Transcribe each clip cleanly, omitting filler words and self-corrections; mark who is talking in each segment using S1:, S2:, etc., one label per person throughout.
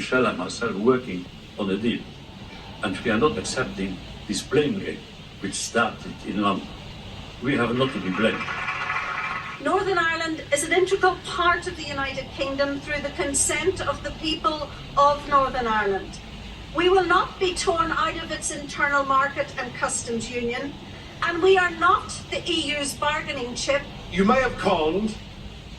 S1: Michel and myself working on a deal. And we are not accepting this blame game, which started in London. We have not to be blamed.
S2: Northern Ireland is an integral part of the United Kingdom through the consent of the people of Northern Ireland. We will not be torn out of its internal market and customs union, and we are not the EU's bargaining chip.
S3: You may have conned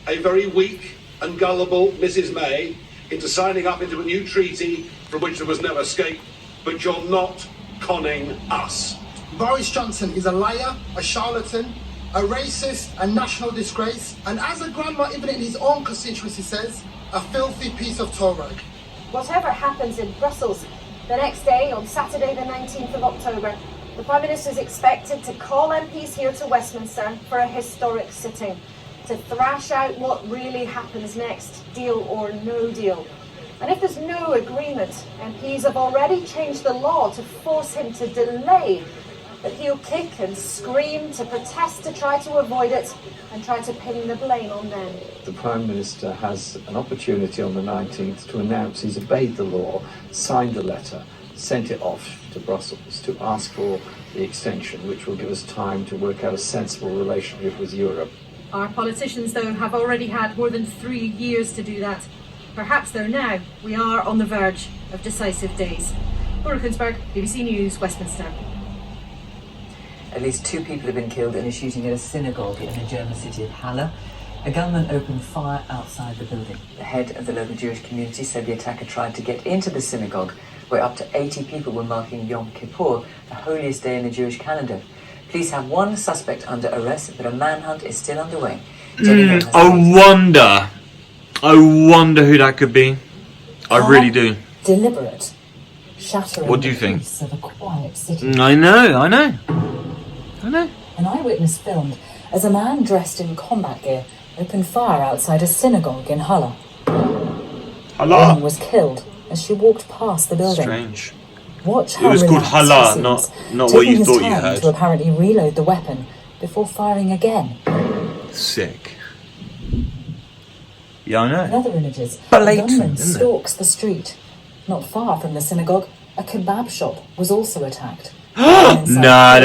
S3: a very weak and gullible Mrs May into signing up into a new treaty from which there was no escape, but you're not conning us.
S4: Boris Johnson is a liar, a charlatan, a racist, a national disgrace, and as a grandma even in his own constituency says, a filthy piece of toll rag.
S5: Whatever happens in Brussels, the next day, on Saturday the 19th of October, the Prime Minister is expected to call MPs here to Westminster for a historic sitting, to thrash out what really happens next, deal or no deal. And if there's no agreement, MPs have already changed the law to force him to delay. But he'll kick and scream to protest to try to avoid it and try to pin the blame on them.
S6: The Prime Minister has an opportunity on the 19th to announce he's obeyed the law, signed the letter, sent it off to Brussels to ask for the extension, which will give us time to work out a sensible relationship with Europe.
S7: Our politicians, though, have already had more than 3 years to do that. Perhaps, though, now we are on the verge of decisive days. Laura Kunsberg, BBC News, Westminster.
S8: At least 2 people have been killed in a shooting at a synagogue in the German city of Halle. A gunman opened fire outside the building. The head of the local Jewish community said the attacker tried to get into the synagogue, where up to 80 people were marking Yom Kippur, the holiest day in the Jewish calendar. Police have 1 suspect under arrest, but a manhunt is still underway.
S9: I wonder who that could be. I really do.
S10: Deliberate, shattering
S9: what do you think?
S10: the peace of a quiet city.
S9: I know.
S10: An eyewitness filmed as a man dressed in combat gear opened fire outside a synagogue in Halle. A woman was killed as she walked past the building.
S9: Strange.
S10: Watch
S9: It
S10: how
S9: was called
S10: relaxed
S9: Halle,
S10: he
S9: not
S10: seems,
S9: what you
S10: taking
S9: thought
S10: his
S9: you
S10: time
S9: heard.
S10: to apparently reload the weapon before firing again.
S9: Sick. Yeah, I know.
S10: In other images,
S9: Blatant,
S10: a gunman
S9: isn't it?
S10: stalks the street. Not far from the synagogue, a kebab shop was also attacked.
S9: Nah,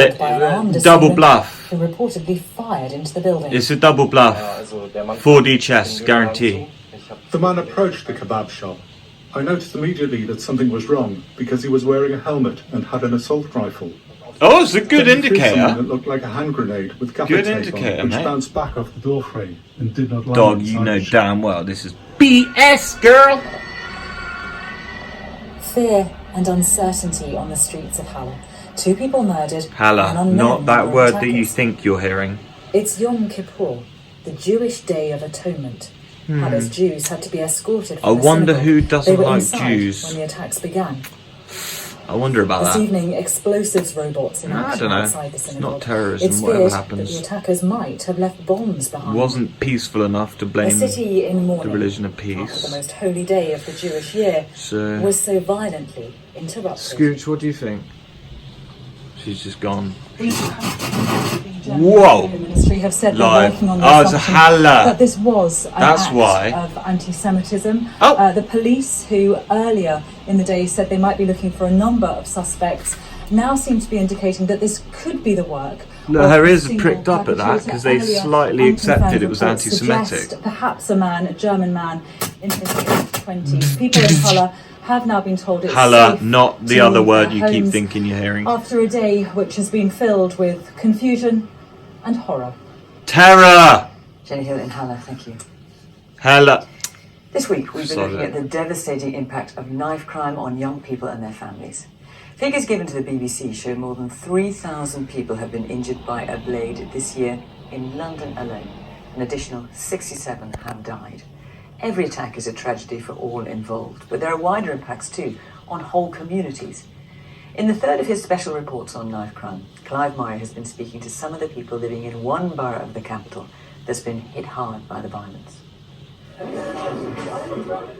S9: double bluff.
S10: Who reportedly fired into the building.
S9: It's a double bluff. 4D chess, guarantee.
S11: The man approached the kebab shop. I noticed immediately that something was wrong because he was wearing a helmet and had an assault rifle.
S9: Oh, it's a good
S11: Then he threw something
S9: indicator.
S11: that looked like a hand grenade with gaffer
S9: Good
S11: tape on
S9: indicator,
S11: it, which
S9: mate.
S11: bounced back off the door frame and did not land
S9: Dog,
S11: inside
S9: you know
S11: the shop.
S9: damn well this is BS, girl.
S10: Fear and uncertainty on the streets of Halle. 2 people murdered. and
S9: Halle,
S10: unknown
S9: not that
S10: number
S9: word
S10: of
S9: that you
S10: attackers.
S9: think you're hearing.
S10: It's Yom Kippur, the Jewish Day of Atonement. Halle's Jews had to be escorted from
S9: I
S10: the
S9: wonder
S10: synagogue.
S9: who doesn't
S10: They were
S9: like
S10: inside
S9: Jews.
S10: when the attacks began.
S9: I wonder about
S10: This
S9: that.
S10: evening, explosives robots in
S9: I
S10: action
S9: don't know.
S10: outside the
S9: It's
S10: synagogue.
S9: not terrorism,
S10: It's
S9: whatever
S10: feared
S9: happens.
S10: that the attackers might have left bombs behind.
S9: Wasn't peaceful enough to
S10: The
S9: blame
S10: city in mourning,
S9: the religion of
S10: after
S9: peace.
S10: the most holy day of the Jewish year,
S9: So,
S10: was so violently interrupted.
S9: Scooch, what do you think? She's just gone.
S10: Whoa! The ministry have said
S9: Live.
S10: they're working on the
S9: Oh, it's a
S10: assumption
S9: Halle.
S10: that this was an
S9: That's
S10: act
S9: why.
S10: of anti-Semitism.
S9: Oh.
S10: The police, who earlier in the day said they might be looking for a number of suspects, now seem to be indicating that this could be the work.
S9: No,
S10: of
S9: her
S10: a
S9: ears
S10: single
S9: pricked up at that
S10: perpetrator.
S9: because they
S10: Earlier,
S9: slightly accepted
S10: unconfirmed
S9: it was
S10: reports
S9: anti-Semitic.
S10: suggest perhaps a man, a German man, in his late 20s. People in Halle have now been told it's
S9: Halle,
S10: safe
S9: not the
S10: to
S9: other
S10: leave
S9: word
S10: their
S9: you keep
S10: homes
S9: thinking you're hearing.
S10: after a day which has been filled with confusion and horror.
S9: Terror!
S8: Jenny Hill in Halle, thank you.
S9: Halle.
S8: This week we've been
S9: Sorry.
S8: looking at the devastating impact of knife crime on young people and their families. Figures given to the BBC show more than 3,000 people have been injured by a blade this year in London alone. An additional 67 have died. Every attack is a tragedy for all involved, but there are wider impacts too on whole communities. In the third of his special reports on knife crime, Clive Murray has been speaking to some of the people living in one borough of the capital that's been hit hard by the violence.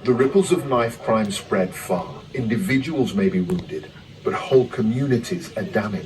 S12: The ripples of knife crime spread far. Individuals may be wounded, but whole communities are damaged.